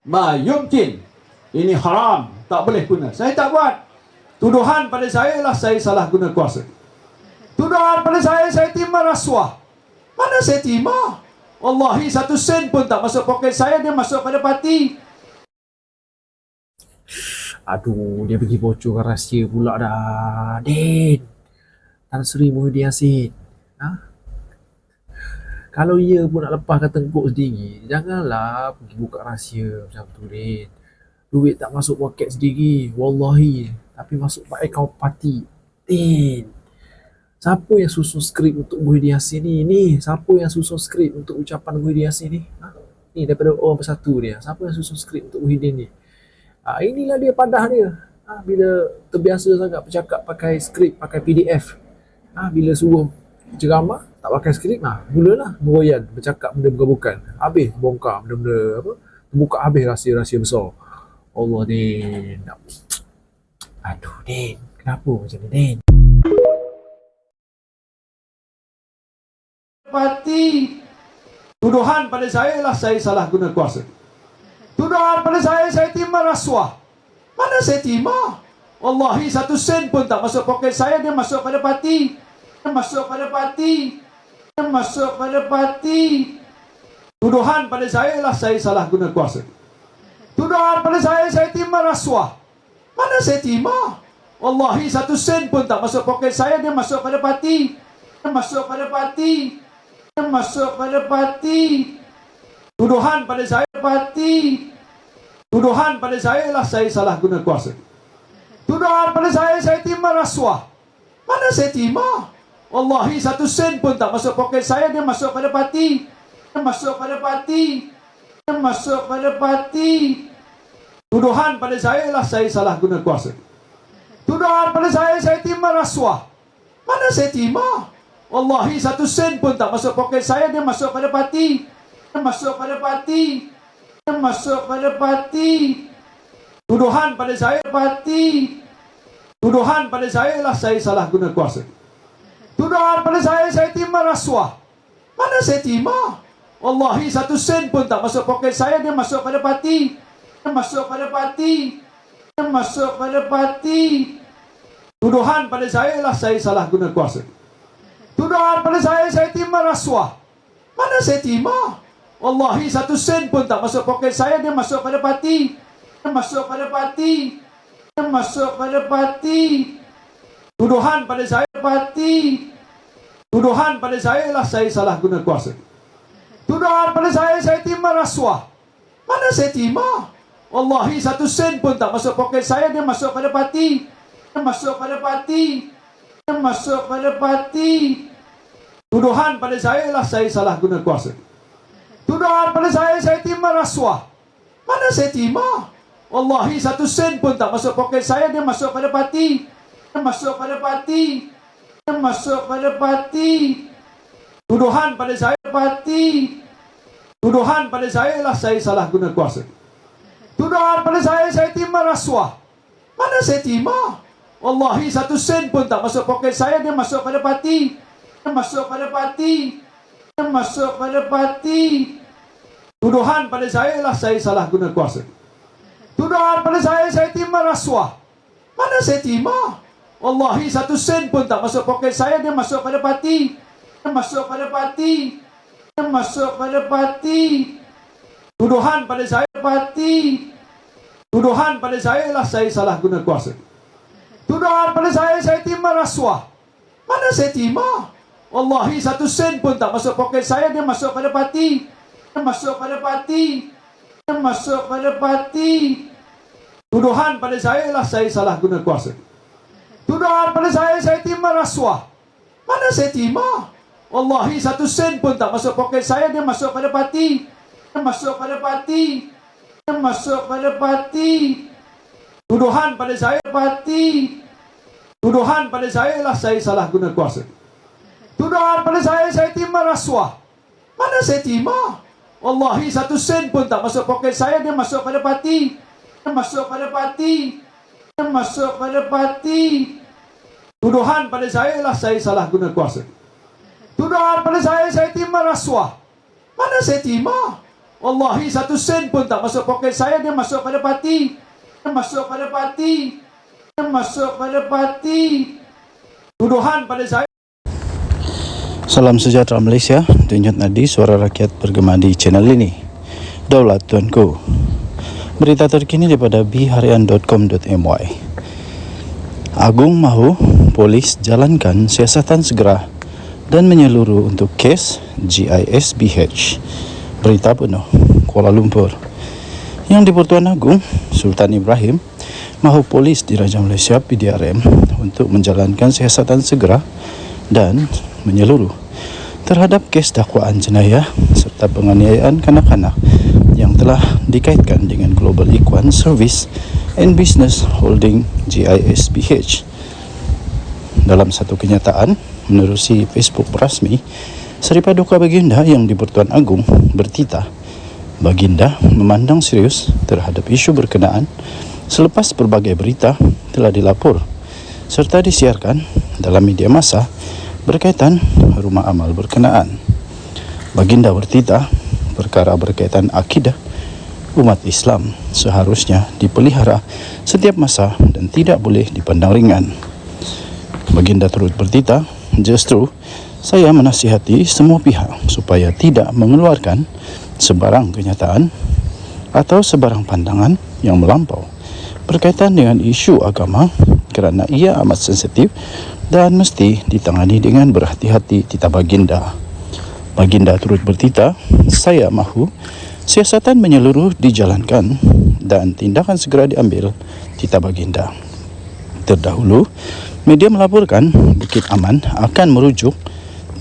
Ma yumkin. Ini haram. Tak boleh guna. Saya tak buat. Tuduhan pada saya ialah saya salah guna kuasa. Tuduhan pada saya terima rasuah. Mana saya terima? Wallahi 1 sen pun tak masuk poket saya. Dia masuk pada parti. Aduh, dia pergi bocorkan rahsia pula dah. Din, Tan Sri Muhyiddin Yassin. Kalau ia pun nak lepaskan tengkuk sendiri, janganlah pergi buka rahsia macam tu, Din. Duit tak masuk poket sendiri, wallahi. Tapi masuk akaun parti. Din, siapa yang susun skrip untuk Muhyiddin Yassin ni? Siapa yang susun skrip untuk ucapan Muhyiddin Yassin ni? Ni daripada orang Bersatu dia. Siapa yang susun skrip untuk Muhyiddin ni? Inilah dia padah dia. Bila terbiasa sangat bercakap pakai skrip, pakai PDF. Bila suruh ceramah, tak pakai skrip, mulalah meroyan, bercakap benda bukan-bukan. Habis bongkar benda-benda apa? Terbuka habis rahsia-rahsia besar. Allah, Din. Aduh, Din. Kenapa macam ni, Din? Parti. Tuduhan pada saya ialah saya salah guna kuasa. Tuduhan pada saya terima rasuah. Mana saya terima? Wallahi 1 sen pun tak masuk poket saya. Dia masuk pada parti. Dia masuk pada parti. Dia masuk pada parti. Tuduhan pada saya ialah saya salah guna kuasa. Tuduhan pada saya terima rasuah. Mana saya terima? Wallahi 1 sen pun tak masuk poket saya, dia masuk pada parti. Dia masuk pada parti. Dia masuk pada parti. Tuduhan pada saya parti. Tuduhan pada saya ialah saya salah guna kuasa. Tuduhan pada saya terima rasuah. Mana saya terima? Wallahi 1 sen pun tak masuk poket saya, dia masuk pada parti. Dia masuk pada parti. Dia masuk pada parti. Tuduhan pada saya ialah saya salah guna kuasa. Tuduhan pada saya terima rasuah. Mana saya terima? Wallahi 1 sen pun tak masuk poket saya, dia masuk pada parti. Dia masuk pada parti. Dia masuk pada parti. Tuduhan pada saya parti. Tuduhan pada saya ialah saya salah guna kuasa. Tuduhan pada saya terima rasuah. Mana saya terima? Wallahi 1 sen pun tak masuk poket saya, dia masuk pada parti. Dia masuk pada parti. Dia masuk pada parti. Tuduhan pada saya ialah saya salah guna kuasa. Tuduhan pada saya terima rasuah. Mana saya terima? Wallahi 1 sen pun tak masuk poket saya, dia masuk pada parti. Dia masuk pada parti. Dia masuk pada parti. Tuduhan pada saya parti. Tuduhan pada saya ialah saya salah guna kuasa. Tuduhan pada saya terima rasuah. Mana saya terima? Wallahi 1 sen pun tak masuk poket saya, dia masuk pada parti. Dia masuk pada parti. Dia masuk pada parti. Tuduhan pada saya ialah saya salah guna kuasa. Tuduhan pada saya terima rasuah. Mana saya terima? Wallahi 1 sen pun tak masuk poket saya, dia masuk pada parti. Dia masuk pada parti. Dia masuk pada parti. Tuduhan pada saya parti. Tuduhan pada saya ialah saya salah guna kuasa. Tuduhan pada saya terima rasuah. Mana saya terima? Wallahi 1 sen pun tak masuk poket saya, dia masuk pada parti. Dia masuk pada parti. Dia masuk pada parti. Tuduhan pada saya ialah saya salah guna kuasa. Tuduhan pada saya terima rasuah. Mana saya terima? Wallahi 1 sen pun tak masuk poket saya, dia masuk pada parti. Dia masuk pada parti. Dia masuk pada parti. Tuduhan pada saya parti. Tuduhan pada saya ialah saya salah guna kuasa. Tuduhan pada saya terima rasuah. Mana saya terima? Wallahi 1 sen pun tak masuk poket saya, dia masuk pada parti. Dia masuk pada parti. Dia masuk pada parti. Tuduhan pada saya ialah saya salah guna kuasa. Tuduhan pada saya terima rasuah. Mana saya terima? Wallahi 1 sen pun tak masuk poket saya, dia masuk pada parti. Dia masuk pada parti. Dia masuk pada parti. Tuduhan pada saya parti. Tuduhan pada saya ialah saya salah guna kuasa. Tuduhan pada saya terima rasuah. Mana saya terima? Wallahi 1 sen pun tak masuk poket saya, dia masuk pada parti. Dia masuk pada parti. Dia masuk pada parti. Tuduhan pada saya ialah saya salah guna kuasa. Tuduhan pada saya terima rasuah. Mana saya terima? Wallahi 1 sen pun tak masuk poket saya, dia masuk pada parti. Dia masuk pada parti. Dia masuk pada parti. Tuduhan pada saya. Salam sejahtera Malaysia, tunjuk nadi suara rakyat bergema di channel ini. Daulat tuanku. Berita terkini daripada bharian.com.my. Agung mahu polis jalankan siasatan segera dan menyeluruh untuk kes GISBH. Berita penuh Kuala Lumpur. Yang di-Pertuan Agong Sultan Ibrahim mahu polis Diraja Malaysia PDRM untuk menjalankan siasatan segera dan menyeluruh terhadap kes dakwaan jenayah serta penganiayaan kanak-kanak yang telah dikaitkan dengan Global Equine Service and Business Holding GISBH. Dalam satu kenyataan menerusi Facebook rasmi, Seri Paduka Baginda yang di-Pertuan Agong bertitah Baginda memandang serius terhadap isu berkenaan selepas berbagai berita telah dilapor serta disiarkan dalam media massa berkaitan rumah amal berkenaan. Baginda bertitah perkara berkaitan akidah umat Islam seharusnya dipelihara setiap masa dan tidak boleh dipandang ringan. Baginda turut bertitah, justru saya menasihati semua pihak supaya tidak mengeluarkan sebarang kenyataan atau sebarang pandangan yang melampau berkaitan dengan isu agama kerana ia amat sensitif dan mesti ditangani dengan berhati-hati, tita baginda. Baginda turut bertita, saya mahu siasatan menyeluruh dijalankan dan tindakan segera diambil, tita baginda. Terdahulu, media melaporkan Bukit Aman akan merujuk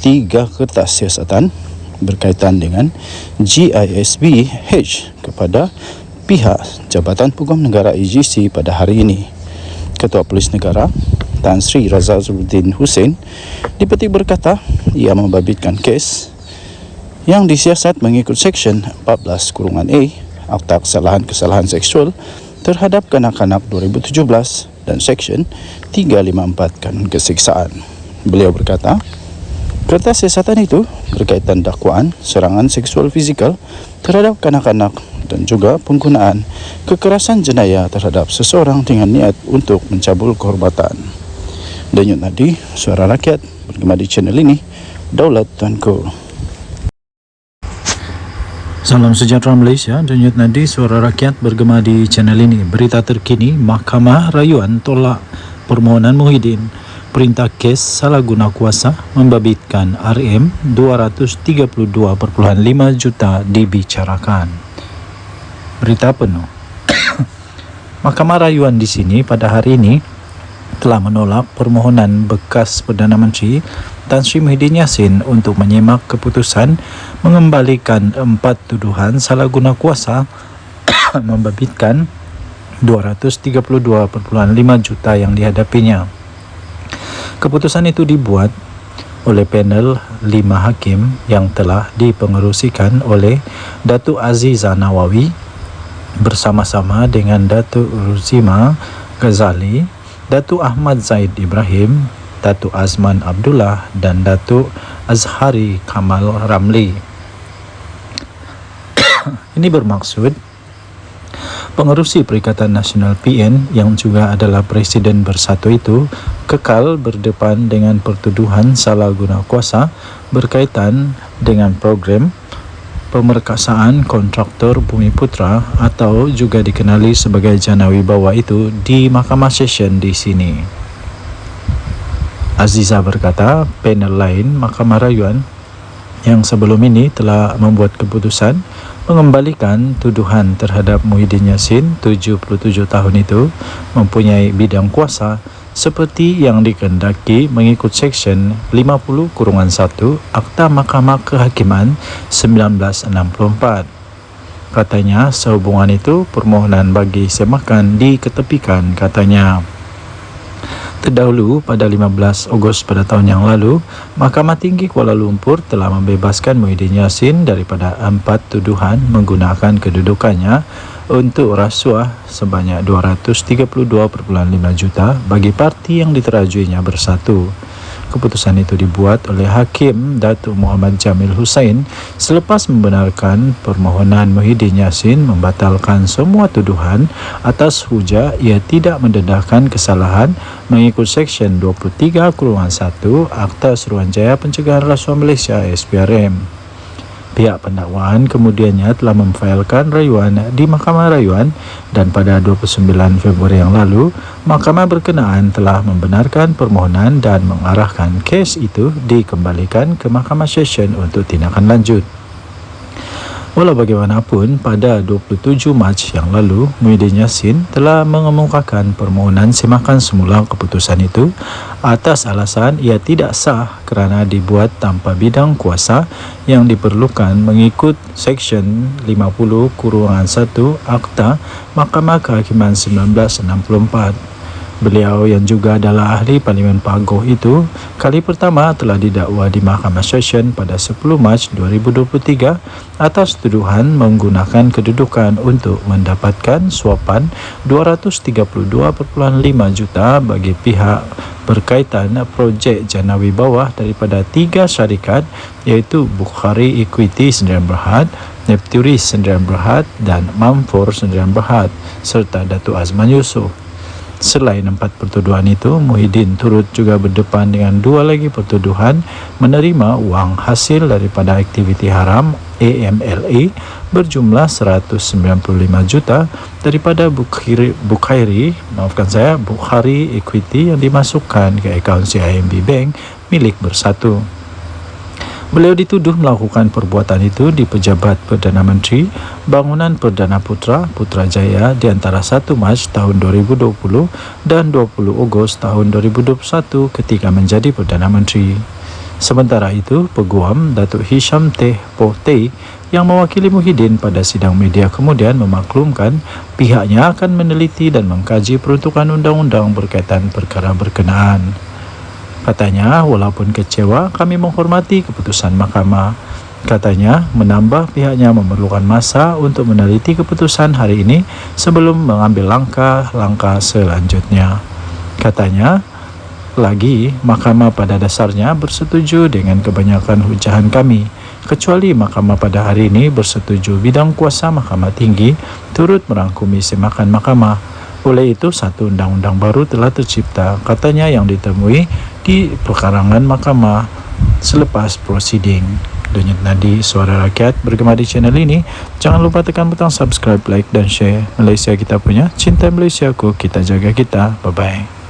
3 kertas siasatan berkaitan dengan GISB-H kepada pihak Jabatan Peguam Negara AGC pada hari ini. Ketua Polis Negara Tan Sri Razazudin Hussein dipetik berkata ia membabitkan kes yang disiasat mengikut Seksyen 14(a) Akta Kesalahan Seksual terhadap Kanak-kanak 2017 dan Seksyen 354 Kanun Keseksaan. Beliau berkata, kertas siasatan itu berkaitan dakwaan serangan seksual fizikal terhadap kanak-kanak dan juga penggunaan kekerasan jenayah terhadap seseorang dengan niat untuk mencabul kehormatan. Denyut nadi Suara Rakyat bergema di channel ini, Daulat Tuanku. Salam sejahtera Malaysia, denyut nadi Suara Rakyat bergema di channel ini. Berita terkini, Mahkamah Rayuan tolak permohonan Muhyiddin. Perintah kes salah guna kuasa membabitkan RM 232.5 juta dibicarakan. Berita penuh. Mahkamah Rayuan di sini pada hari ini telah menolak permohonan bekas Perdana Menteri Tan Sri Muhyiddin Yassin untuk menyemak keputusan mengembalikan 4 tuduhan salah guna kuasa membabitkan 232.5 juta yang dihadapinya. Keputusan itu dibuat oleh panel 5 hakim yang telah dipengerusikan oleh Datuk Aziza Nawawi bersama-sama dengan Datuk Ruzima Ghazali, Datuk Ahmad Zaid Ibrahim, Datuk Azman Abdullah dan Datuk Azhari Kamal Ramli. Ini bermaksud pengerusi Perikatan Nasional PN yang juga adalah Presiden Bersatu itu kekal berdepan dengan pertuduhan salah guna kuasa berkaitan dengan program pemerkasaan kontraktor Bumi Putra atau juga dikenali sebagai Jana Wibawa itu di Mahkamah Session di sini. Aziza berkata, panel lain Mahkamah Rayuan yang sebelum ini telah membuat keputusan mengembalikan tuduhan terhadap Muhyiddin Yassin 77 tahun itu mempunyai bidang kuasa seperti yang dikehendaki mengikut Seksyen 50(1) Akta Mahkamah Kehakiman 1964. Katanya sehubungan itu permohonan bagi semakan diketepikan, katanya. Terdahulu pada 15 Ogos pada tahun yang lalu, Mahkamah Tinggi Kuala Lumpur telah membebaskan Muhyiddin Yassin daripada 4 tuduhan menggunakan kedudukannya untuk rasuah sebanyak 232.5 juta bagi parti yang diterajuinya Bersatu. Keputusan itu dibuat oleh Hakim Datuk Muhammad Jamil Hussein selepas membenarkan permohonan Muhyiddin Yassin membatalkan semua tuduhan atas hujah ia tidak mendedahkan kesalahan mengikut Seksyen 23(1) Akta Suruhanjaya Pencegahan Rasuah Malaysia SPRM. Pihak pendakwaan kemudiannya telah memfailkan rayuan di Mahkamah Rayuan dan pada 29 Februari yang lalu, Mahkamah berkenaan telah membenarkan permohonan dan mengarahkan kes itu dikembalikan ke Mahkamah Session untuk tindakan lanjut. Walau bagaimanapun, pada 27 Mac yang lalu, Muhyiddin Yassin telah mengemukakan permohonan semakan semula keputusan itu atas alasan ia tidak sah kerana dibuat tanpa bidang kuasa yang diperlukan mengikut Seksyen 50(1) Akta Mahkamah Kehakiman 1964. Beliau yang juga adalah ahli Parlimen Pagoh itu kali pertama telah didakwa di Mahkamah Session pada 10 Mac 2023 atas tuduhan menggunakan kedudukan untuk mendapatkan suapan 232.5 juta bagi pihak berkaitan projek Jana Wibawa daripada 3 syarikat iaitu Bukhari Equity Sdn Bhd, Nepturis Sdn Bhd dan Mamfor Sdn Bhd serta Datuk Azman Yusof. Selain 4 pertuduhan itu, Muhyiddin turut juga berdepan dengan 2 lagi pertuduhan menerima wang hasil daripada aktiviti haram AMLA berjumlah 195 juta daripada Bukhari Equity yang dimasukkan ke akaun CIMB Bank milik Bersatu. Beliau dituduh melakukan perbuatan itu di Pejabat Perdana Menteri Bangunan Perdana Putrajaya di antara 1 Mac tahun 2020 dan 20 Ogos tahun 2021 ketika menjadi Perdana Menteri. Sementara itu, Peguam Datuk Hisham Teh Poh Teh yang mewakili Muhyiddin pada sidang media kemudian memaklumkan pihaknya akan meneliti dan mengkaji peruntukan undang-undang berkaitan perkara berkenaan. Katanya, walaupun kecewa, kami menghormati keputusan mahkamah. Katanya, menambah pihaknya memerlukan masa untuk meneliti keputusan hari ini sebelum mengambil langkah-langkah selanjutnya. Katanya, lagi, mahkamah pada dasarnya bersetuju dengan kebanyakan hujahan kami, kecuali mahkamah pada hari ini bersetuju bidang kuasa Mahkamah Tinggi turut merangkumi semakan mahkamah. Oleh itu, satu undang-undang baru telah tercipta, katanya yang ditemui di pekarangan mahkamah selepas prosiding. Denyut nadi suara rakyat bergema di channel ini. Jangan lupa tekan butang subscribe, like dan share. Malaysia kita punya, cinta Malaysiaku, kita jaga kita. Bye-bye.